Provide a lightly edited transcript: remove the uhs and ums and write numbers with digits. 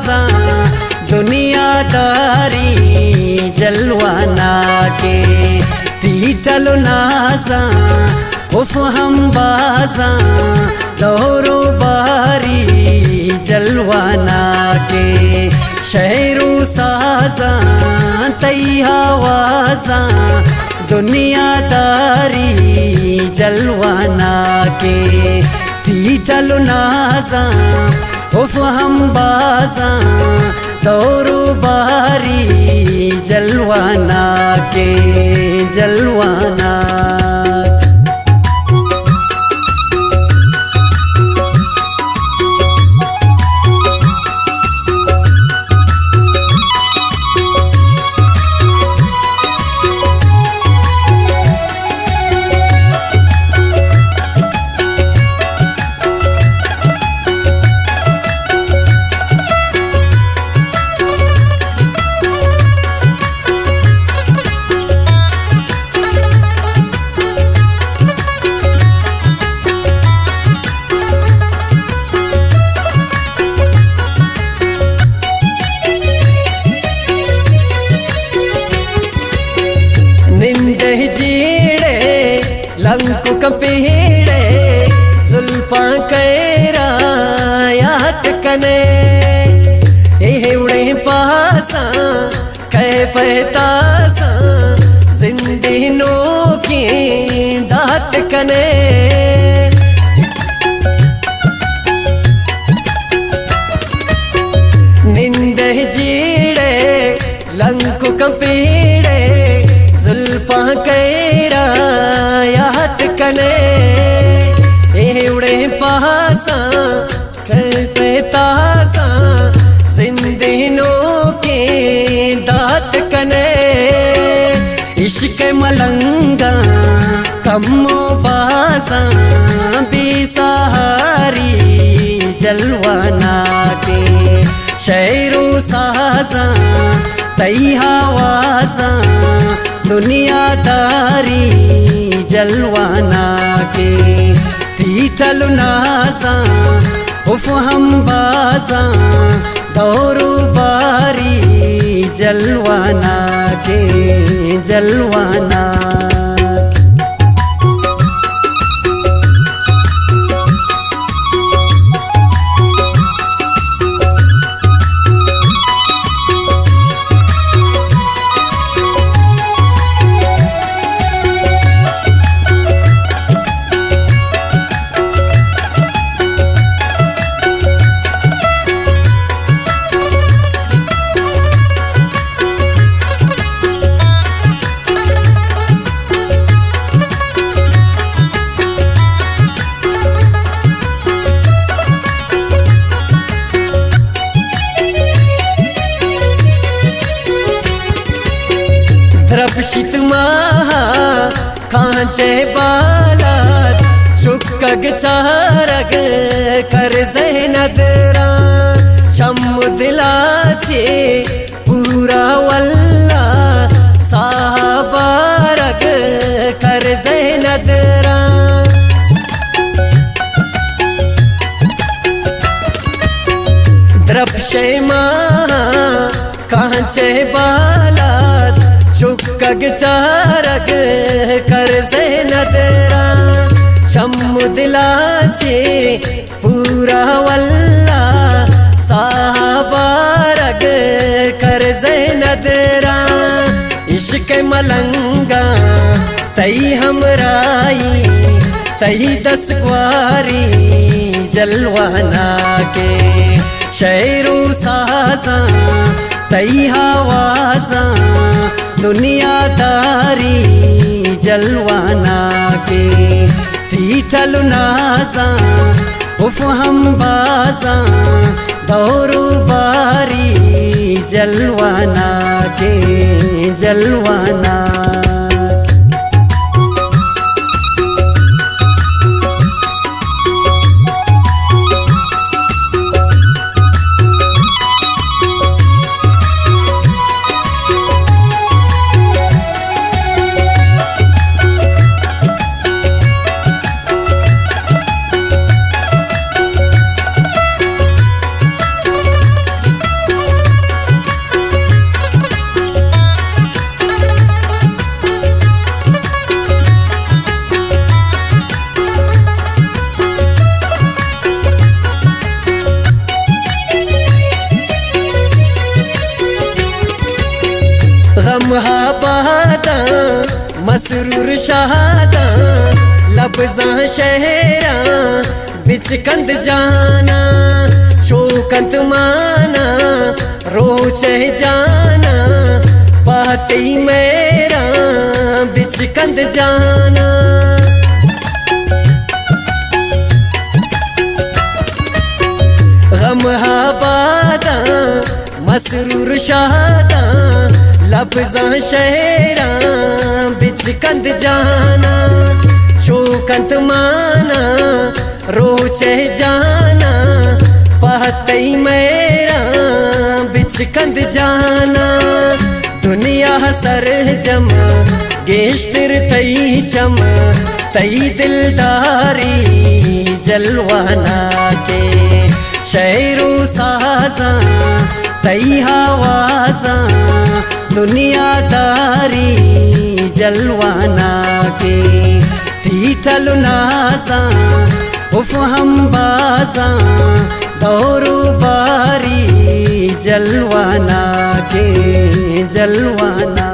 सा दुनियादारी जलवाना के ती चलो नासा उफ हम बासा दौरो बारी जलवाना के शहरों साजा तई हवासा दुनियादारी जलवाना के ती चलो नासा उफ हम बासा दौरो बारी जलवाना के जलवाना। निंदे जीड़े लंकु कपीड़े जुल्फा कैरा याद कने उड़े पासा कैफतासा जिंदीनों की दात कने निंदे जीड़े लंकु कपीड़े जुल्फा कैरा याद कने उड़े पासा कैफतासा जिंदीनों के दात कने इश्क मलंगा कम्मो बासा बेसहारी जलवाना के शहरों साजा तई हवासा दुनियादारी जलवाना के ती चलो नासा उफ हम बासा दौरो बारी जलवाना के जलवाना। द्रपशित महा कांचे बालात चुक्कग चारग कर नदरा शमुदिलाचे पूरा वल्ला साहबारग कर नदरा द्रपशे महा कांचे बालात चुक्कग चारग कर नदरा शमुदिलाचे पूरा वल्ला साहबारग कर नदरा इश्क मलंगा तई हमराई तई दसक्वारी जलवाना के शहरों साजा तई हवासा दुनियादारी जलवाना के ती चलो नासा उफ हम बासा दौरो बारी जलवाना के जलवाना। हम बादा मसरूर शहादा लबजा शहरा बिचकंद जाना शोकंत माना रोच जाना पाती मेरा बिचकंद जाना। हम बादा मसरूर शहादा लबजा शहरा बिचकंद जाना शोकंत माना रोच जाना पाती मेरा बिचकंद जाना। दुनिया सर जम गेश्तर तई चम तई दिलदारी जलवाना के शहरों साजा तई हवाजा दुनियादारी जलवाना के टीठल नासा उफ हम बाजा दौरू बारी जलवाना के जलवाना।